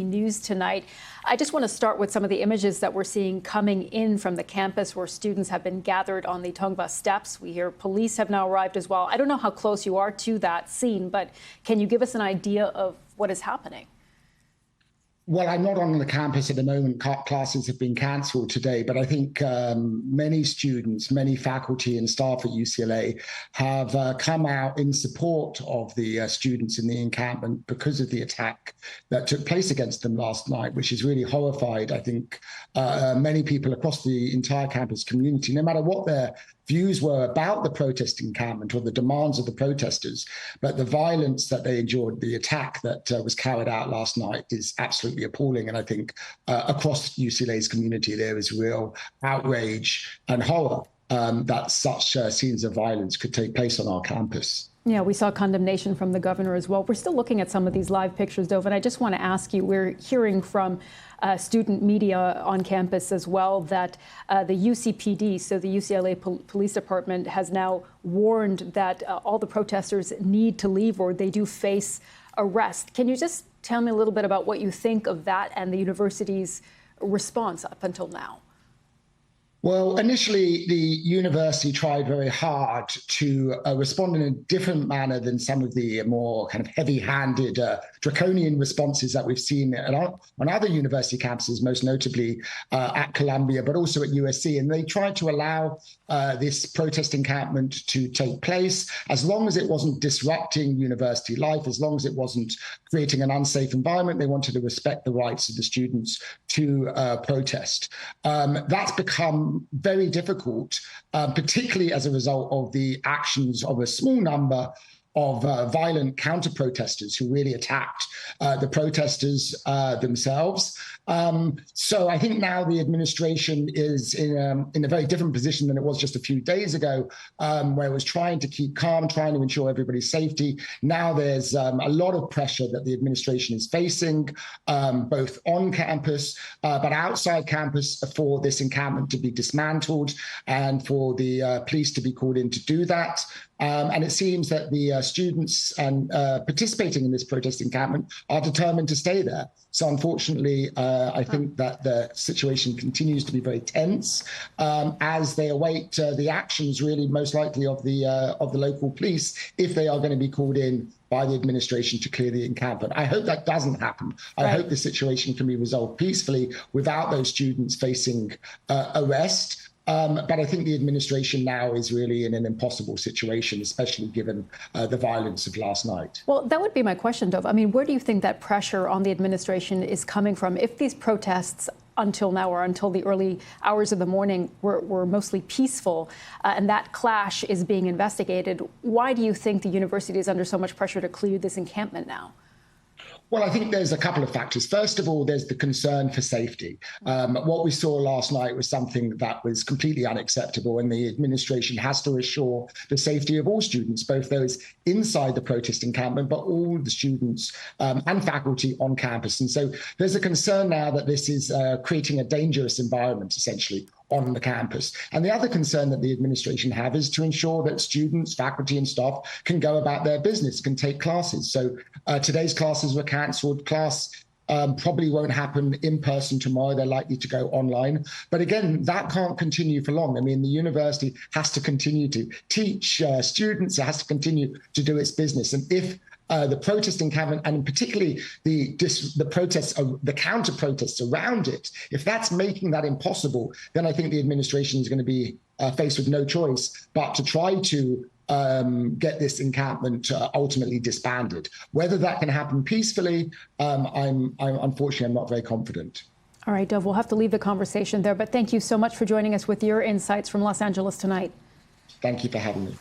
News tonight. I just want to start with some of the images that we're seeing coming in from the campus where students have been gathered on the Tongva steps. We hear police have now arrived as well. I don't know how close you are to that scene, but can you give us an idea of what is happening? Well, I'm not on the campus at the moment. Classes have been cancelled today, but I think many students, many faculty and staff at UCLA have come out in support of the students in the encampment because of the attack that took place against them last night, which has really horrified, I think, many people across the entire campus community, no matter what their views were about the protest encampment or the demands of the protesters. But the violence that they endured, the attack that was carried out last night is absolutely appalling. And I think across UCLA's community, there is real outrage and horror that such scenes of violence could take place on our campus. Yeah, we saw condemnation from the governor as well. We're still looking at some of these live pictures, Dov, and I just want to ask you, we're hearing from student media on campus as well that the UCPD, so the UCLA Police Department, has now warned that all the protesters need to leave or they do face arrest. Can you just tell me a little bit about what you think of that and the university's response up until now? Well, initially, the university tried very hard to respond in a different manner than some of the more kind of heavy-handed, draconian responses that we've seen on other university campuses, most notably at Columbia, but also at USC. And they tried to allow this protest encampment to take place as long as it wasn't disrupting university life, as long as it wasn't creating an unsafe environment. They wanted to respect the rights of the students to protest. That's become very difficult, particularly as a result of the actions of a small number of violent counter-protesters who really attacked the protesters themselves. So I think now the administration is in a very different position than it was just a few days ago, where it was trying to keep calm, trying to ensure everybody's safety. Now there's a lot of pressure that the administration is facing, both on campus, but outside campus, for this encampment to be dismantled and for the police to be called in to do that. And it seems that the students participating in this protest encampment are determined to stay there. So unfortunately, I think that the situation continues to be very tense as they await the actions, really most likely of the local police, if they are going to be called in by the administration to clear the encampment. I hope that doesn't happen. I hope the situation can be resolved peacefully without those students facing arrest. But I think the administration now is really in an impossible situation, especially given the violence of last night. Well, that would be my question, Dov. I mean, where do you think that pressure on the administration is coming from? If these protests until now or until the early hours of the morning were mostly peaceful and that clash is being investigated, why do you think the university is under so much pressure to clear this encampment now? Well, I think there's a couple of factors. First of all, there's the concern for safety. What we saw last night was something that was completely unacceptable, and the administration has to assure the safety of all students, both those inside the protest encampment, but all the students and faculty on campus. And so there's a concern now that this is creating a dangerous environment, essentially, on the campus. And the other concern that the administration have is to ensure that students, faculty and staff can go about their business, can take classes. So today's classes were cancelled. Class probably won't happen in person tomorrow. They're likely to go online. But again, that can't continue for long. I mean, the university has to continue to teach students. It has to continue to do its business. And if the protest encampment, and particularly the protests, the counter protests around it, if that's making that impossible, then I think the administration is going to be faced with no choice but to try to get this encampment ultimately disbanded. Whether that can happen peacefully, unfortunately, I'm not very confident. All right, Dov, we'll have to leave the conversation there, but thank you so much for joining us with your insights from Los Angeles tonight. Thank you for having me.